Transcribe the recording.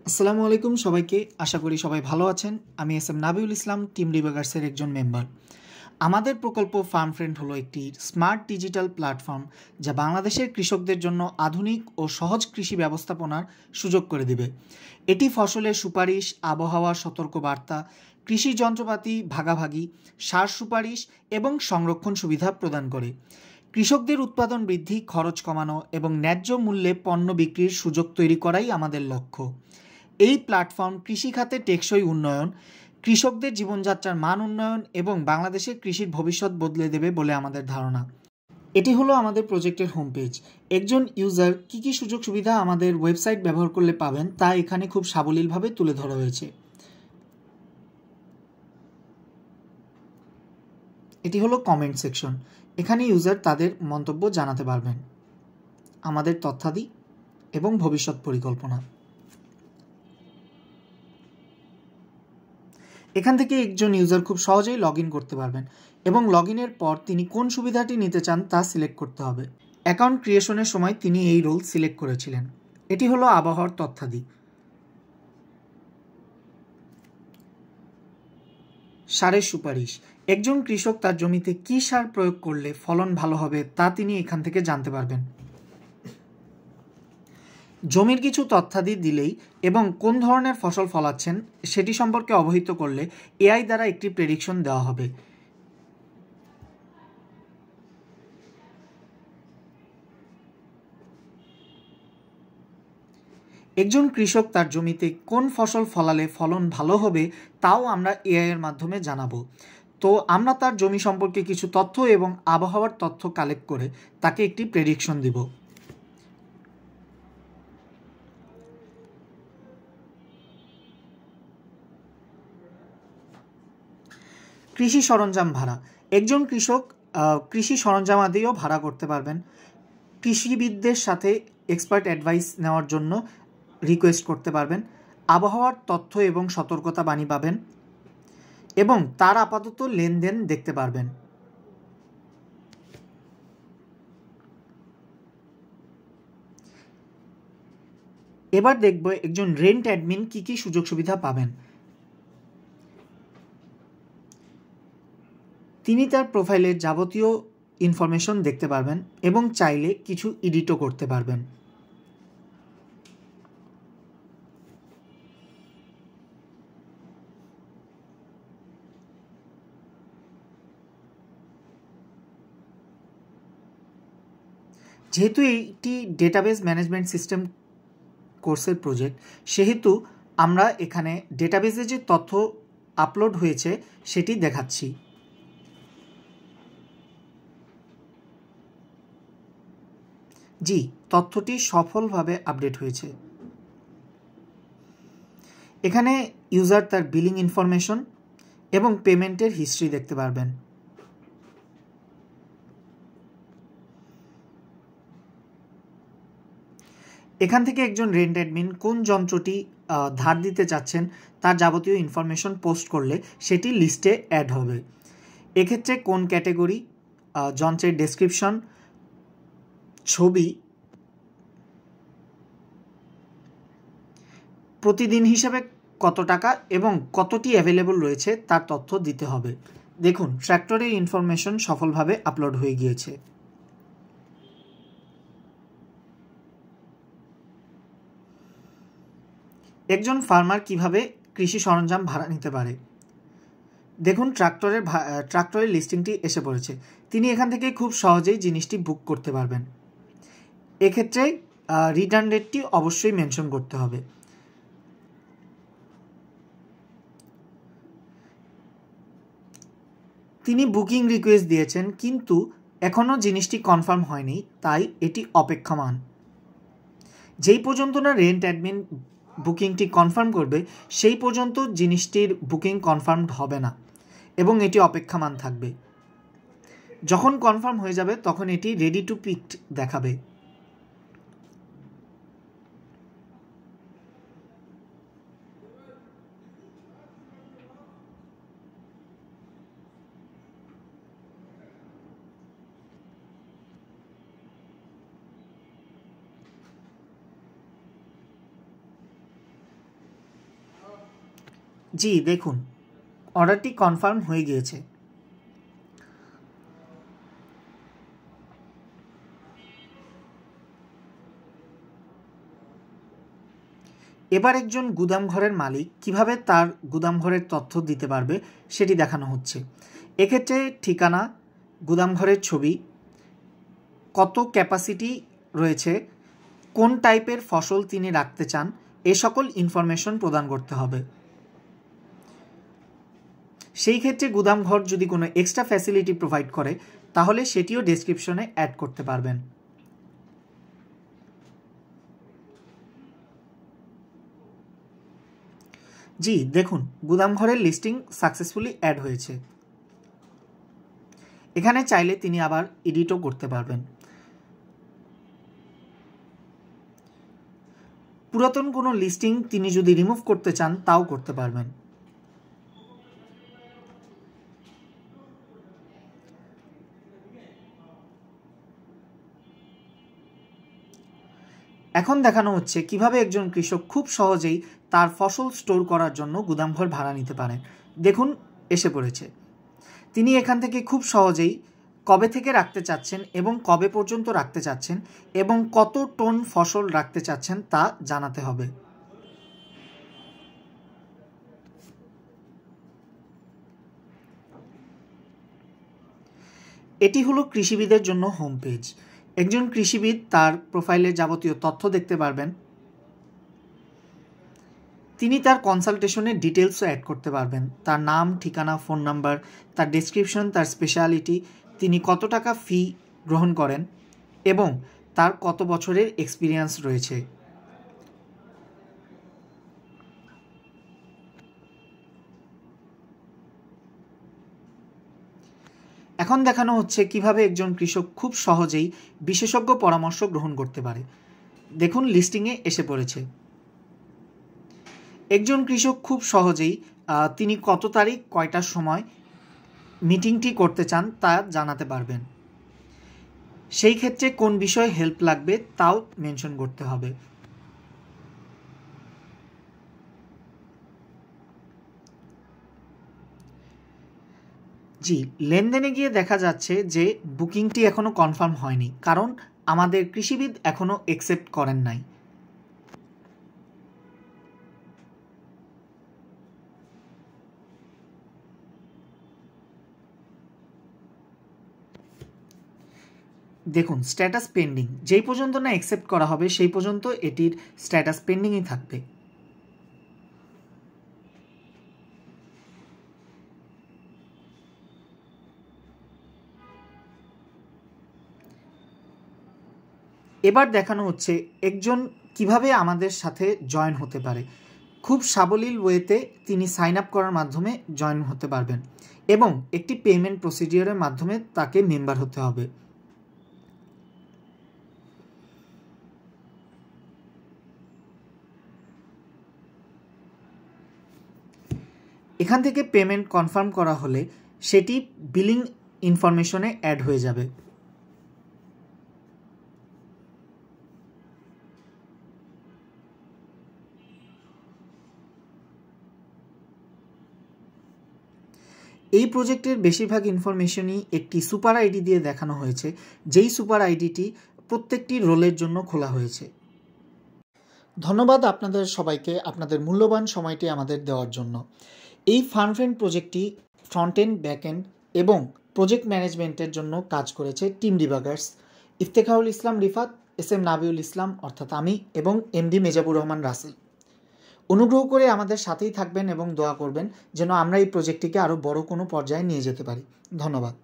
আসসালামু আলাইকুম সবাইকে। আশা করি সবাই ভালো আছেন। আমি এস.এম. নাবিউল ইসলাম, টিম রিবাগার্সের একজন মেম্বার। আমাদের প্রকল্প ফার্ম ফ্রেন্ড হলো একটি স্মার্ট ডিজিটাল প্ল্যাটফর্ম যা বাংলাদেশের কৃষকদের জন্য আধুনিক ও সহজ কৃষি ব্যবস্থাপনার সুযোগ করে দেবে। এটি ফসলের সুপারিশ, আবহাওয়া সতর্কবার্তা, কৃষি যন্ত্রপাতি ভাগাভাগি, সার সুপারিশ এবং সংরক্ষণ সুবিধা প্রদান করে। কৃষকদের উৎপাদন বৃদ্ধি, খরচ কমানো এবং ন্যায্য মূল্যে পণ্য বিক্রির সুযোগ তৈরি করাই আমাদের লক্ষ্য। এই প্ল্যাটফর্ম কৃষিখাতে টেকসই উন্নয়ন, কৃষকদের জীবনযাত্রার মান উন্নয়ন এবং বাংলাদেশের কৃষির ভবিষ্যৎ বদলে দেবে বলে আমাদের ধারণা। এটি হলো আমাদের প্রজেক্টের হোম পেজ। একজন ইউজার কী কী সুযোগ সুবিধা আমাদের ওয়েবসাইট ব্যবহার করলে পাবেন তা এখানে খুব সাবলীলভাবে তুলে ধরা হয়েছে। এটি হলো কমেন্ট সেকশন। এখানে ইউজার তাদের মন্তব্য জানাতে পারবেন, আমাদের তথ্যাদি এবং ভবিষ্যৎ পরিকল্পনা। এখান থেকে একজন ইউজার খুব সহজেই লগ ইন করতে পারবেন এবং লগ ইনের পর তিনি কোন সুবিধাটি নিতে চান তা সিলেক্ট করতে হবে। অ্যাকাউন্ট ক্রিয়েশনের সময় তিনি এই রোল সিলেক্ট করেছিলেন। এটি হলো আবহাওয়ার তথ্যাদি। সারের সুপারিশ। একজন কৃষক তার জমিতে কী সার প্রয়োগ করলে ফলন ভালো হবে তা তিনি এখান থেকে জানতে পারবেন। জমির কিছু তথ্যাদি দিলেই এবং কোন ধরনের ফসল ফলাচ্ছেন সেটি সম্পর্কে অবহিত করলে এআই দ্বারা একটি প্রেডিকশন দেওয়া হবে। একজন কৃষক তার জমিতে কোন ফসল ফলালে ফলন ভালো হবে তাও আমরা এআই এর মাধ্যমে জানাবো। তো আমরা তার জমি সম্পর্কে কিছু তথ্য এবং আবহাওয়ার তথ্য কালেক্ট করে তাকে একটি প্রেডিকশন দিব। কৃষি সরঞ্জাম ভাড়া। একজন কৃষক কৃষি সরঞ্জামাদিও ভাড়া করতে পারবেন। কৃষিবিদদের সাথে এক্সপার্ট অ্যাডভাইস নেওয়ার জন্য রিকোয়েস্ট করতে পারবেন। আবহাওয়ার তথ্য এবং সতর্কতা বাণী পাবেন এবং তার আপাতত লেনদেন দেখতে পারবেন। এবার দেখব একজন রেন্ট অ্যাডমিন কী কী সুযোগ সুবিধা পাবেন। তিনি তার প্রোফাইলের যাবতীয় ইনফরমেশন দেখতে পারবেন এবং চাইলে কিছু এডিটও করতে পারবেন। যেহেতু এইটি ডেটাবেস ম্যানেজমেন্ট সিস্টেম কোর্সের প্রজেক্ট, সেহেতু আমরা এখানে ডেটাবেসে যে তথ্য আপলোড হয়েছে সেটি দেখাচ্ছি। জি, তথ্যটি সফলভাবে আপডেট হয়েছে। এখানে ইউজার তার বিলিং ইনফরমেশন এবং পেমেন্টের হিস্ট্রি দেখতে পারবেন। এখান থেকে একজন রেন্ট অ্যাডমিন কোন যন্ত্রটি ধার দিতে চাচ্ছেন তার যাবতীয় ইনফরমেশন পোস্ট করলে সেটি লিস্টে অ্যাড হবে। এক্ষেত্রে কোন ক্যাটেগরি, যন্ত্রের ডেসক্রিপশন, ছবি, প্রতিদিন হিসাবে কত টাকা এবং কতটি অ্যাভেলেবল রয়েছে তার তথ্য দিতে হবে। দেখুন, ট্র্যাক্টরের ইনফরমেশন সফলভাবে আপলোড হয়ে গিয়েছে। একজন ফার্মার কিভাবে কৃষি সরঞ্জাম ভাড়া নিতে পারে। দেখুন, ট্রাক্টরের লিস্টিংটি এসে পড়েছে। তিনি এখান থেকে খুব সহজেই জিনিসটি বুক করতে পারবেন। এক্ষেত্রে রিটার্ন ডেটটি অবশ্যই মেনশন করতে হবে। তিনি বুকিং রিকোয়েস্ট দিয়েছেন কিন্তু এখনও জিনিসটি কনফার্ম হয়নি, তাই এটি অপেক্ষমান। যেই পর্যন্ত না রেন্ট অ্যাডমিন বুকিংটি কনফার্ম করবে সেই পর্যন্ত জিনিসটির বুকিং কনফার্মড হবে না এবং এটি অপেক্ষমান থাকবে। যখন কনফার্ম হয়ে যাবে তখন এটি রেডি টু পিক দেখাবে। জি দেখুন, অর্ডারটি কনফার্ম হয়ে গিয়েছে। এবার একজন গুদামঘরের মালিক কিভাবে তার গুদামঘরের তথ্য দিতে পারবে সেটি দেখানো হচ্ছে। এক্ষেত্রে ঠিকানা, গুদামঘরের ছবি, কত ক্যাপাসিটি রয়েছে, কোন টাইপের ফসল তিনি রাখতে চান, এ সকল ইনফরমেশন প্রদান করতে হবে। সেই ক্ষেত্রে গুদামঘর যদি কোনো এক্সট্রা ফ্যাসিলিটি প্রোভাইড করে তাহলে সেটিও ডেসক্রিপশনে অ্যাড করতে পারবেন। জি দেখুন, গুদামঘরের লিস্টিং সাকসেসফুলি অ্যাড হয়েছে। এখানে চাইলে তিনি আবার এডিটও করতে পারবেন। পুরাতন কোনো লিস্টিং তিনি যদি রিমুভ করতে চান তাও করতে পারবেন। এখন দেখানো হচ্ছে কিভাবে একজন কৃষক খুব সহজেই তার ফসল স্টোর করার জন্য গুদামঘর ভাড়া নিতে পারেন। দেখুন, এসে পড়েছে। তিনি এখান থেকে খুব সহজেই কবে থেকে রাখতে চাচ্ছেন এবং কবে পর্যন্ত রাখতে চাচ্ছেন এবং কত টন ফসল রাখতে চাচ্ছেন তা জানাতে হবে। এটি হলো কৃষিবিদের জন্য হোম পেজ। একজন কৃষিবিদ তার প্রোফাইলের যাবতীয় তথ্য দেখতে পারবেন। তিনি তার কনসালটেশনের ডিটেলসও অ্যাড করতে পারবেন, তার নাম, ঠিকানা, ফোন নাম্বার, তার ডেসক্রিপশন, তার স্পেশালিটি, তিনি কত টাকা ফি গ্রহণ করেন এবং তার কত বছরের এক্সপিরিয়েন্স রয়েছে। এখন দেখানো হচ্ছে কিভাবে একজন কৃষক খুব সহজেই বিশেষজ্ঞ পরামর্শ গ্রহণ করতে পারে। দেখুন, লিস্টিংয়ে এসে পড়েছে। একজন কৃষক খুব সহজেই তিনি কত তারিখ কয়টার সময় মিটিংটি করতে চান তা জানাতে পারবেন। সেই ক্ষেত্রে কোন বিষয়ে হেল্প লাগবে তাও মেনশন করতে হবে। জি, লেনদেনে গিয়ে দেখা যাচ্ছে যে বুকিংটি এখনও কনফার্ম হয়নি, কারণ আমাদের কৃষিবিদ এখনও অ্যাকসেপ্ট করেন নাই। দেখুন, স্ট্যাটাস পেন্ডিং। যেই পর্যন্ত না অ্যাকসেপ্ট করা হবে সেই পর্যন্ত এটির স্ট্যাটাস পেন্ডিংই থাকবে। এবার দেখানো হচ্ছে একজন কিভাবে আমাদের সাথে জয়েন হতে পারে। খুব সাবলীল ওয়েতে তিনি সাইন আপ করার মাধ্যমে জয়েন হতে পারবেন এবং একটি পেমেন্ট প্রসিডিওরের মাধ্যমে তাকে মেম্বার হতে হবে। এখান থেকে পেমেন্ট কনফার্ম করা হলে সেটি বিলিং ইনফরমেশনে অ্যাড হয়ে যাবে। এই প্রজেক্টের বেশিরভাগ ইনফরমেশনই একটি সুপার আইডি দিয়ে দেখানো হয়েছে, যেই সুপার আইডিটি প্রত্যেকটি রোলের জন্য খোলা হয়েছে। ধন্যবাদ আপনাদের সবাইকে আপনাদের মূল্যবান সময়টি আমাদের দেওয়ার জন্য। এই ফার্মফ্রেন্ড প্রজেক্টটি ফ্রন্ট এন্ড, ব্যাক এন্ড এবং প্রজেক্ট ম্যানেজমেন্টের জন্য কাজ করেছে টিম ডিবাগার্স, ইফতেখারুল ইসলাম রিফাত, এস.এম. নাবিউল ইসলাম অর্থাৎ আমি এবং এমডি মেজাবুর রহমান রাসেল। অনুগ্রহ করে আমাদের সাথেই থাকবেন এবং দোয়া করবেন যেন আমরা এই প্রজেক্টটিকে আরও বড় কোনো পর্যায়ে নিয়ে যেতে পারি। ধন্যবাদ।